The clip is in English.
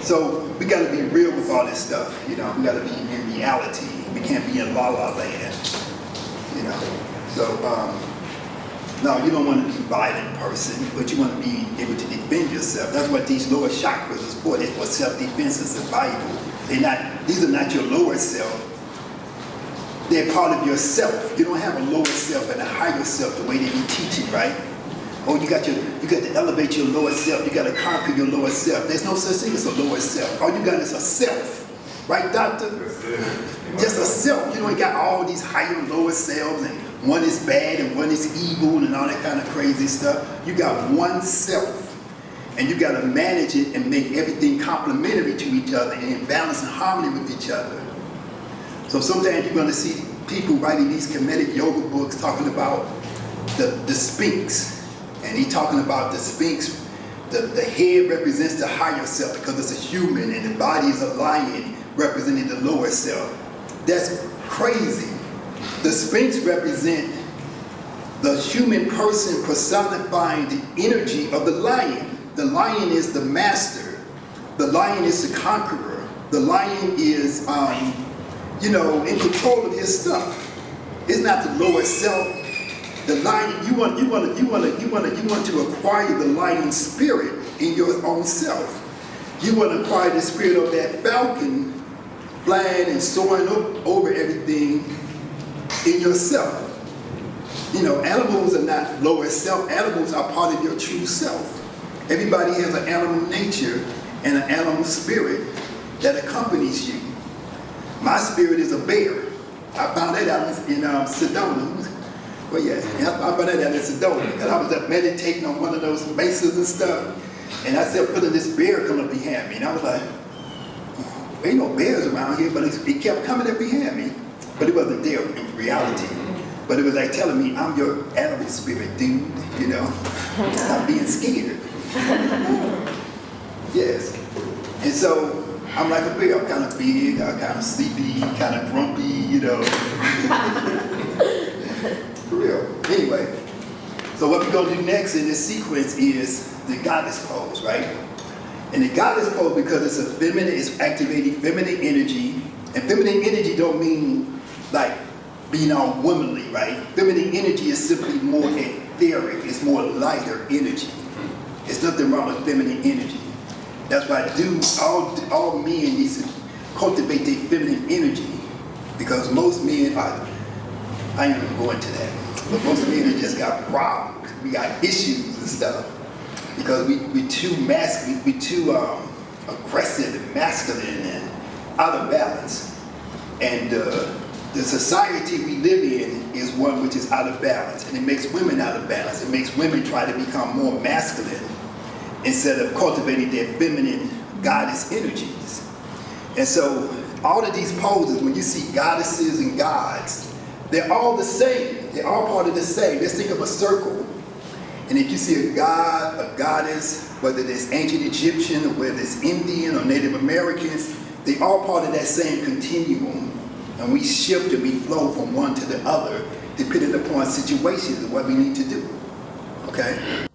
So we got to be real with all this stuff, you know. We got to be in reality. We can't be in la-la land, you know. So, no, you don't want to be a violent person, but you want to be able to defend yourself. That's what these lower chakras is for. They're for self-defense and survival. These are not your lower self. They're part of yourself. You don't have a lower self and a higher self the way they be teaching, right? Oh, you got to elevate your lower self. You got to conquer your lower self. There's no such thing as a lower self. All you got is a self, right, doctor? Just a self. You don't got all these higher and lower selves, and one is bad and one is evil and all that kind of crazy stuff. You got one self, and you got to manage it and make everything complementary to each other and in balance and harmony with each other. So sometimes you're going to see people writing these Kemetic yoga books talking about the Sphinx. And he's talking about the Sphinx, the head represents the higher self because it's a human, and the body is a lion representing the lower self. That's crazy. The Sphinx represents the human person personifying the energy of the lion. The lion is the master. The lion is the conqueror. The lion is, in control of his stuff. It's not the lower self. The lion, you want to acquire the lion spirit in your own self. You want to acquire the spirit of that falcon flying and soaring over everything in yourself. You know, animals are not lower self. Animals are part of your true self. Everybody has an animal nature and an animal spirit that accompanies you. My spirit is a bear. I found that out in Sedona. Well, yeah, I found that out in Sedona because I was up meditating on one of those mesas and stuff, and I said, putting this bear come up behind me, and I was like, there ain't no bears around here, but it kept coming up behind me, but it wasn't there in reality. But it was like telling me, I'm your animal spirit, dude, you know, stop being scared. Yes, and so I'm like a bear. I'm kind of big, I'm kind of sleepy, kind of grumpy, you know. For real. Anyway, so what we're going to do next in this sequence is the goddess pose, right? And the goddess pose, because it's a feminine, it's activating feminine energy. And feminine energy don't mean like being all womanly, right? Feminine energy is simply more etheric. It's more lighter energy. There's nothing wrong with feminine energy. That's why all men need to cultivate their feminine energy, because most men are, I ain't gonna go into that, but most men have just got problems. We got issues and stuff because we too masculine, we too aggressive and masculine and out of balance. And the society we live in is one which is out of balance, and it makes women out of balance. It makes women try to become more masculine instead of cultivating their feminine goddess energies. And so all of these poses, when you see goddesses and gods, they're all the same. They're all part of the same. Let's think of a circle. And if you see a god, a goddess, whether it's ancient Egyptian or whether it's Indian or Native Americans, they all part of that same continuum. And we shift and we flow from one to the other depending upon situations and what we need to do. Okay?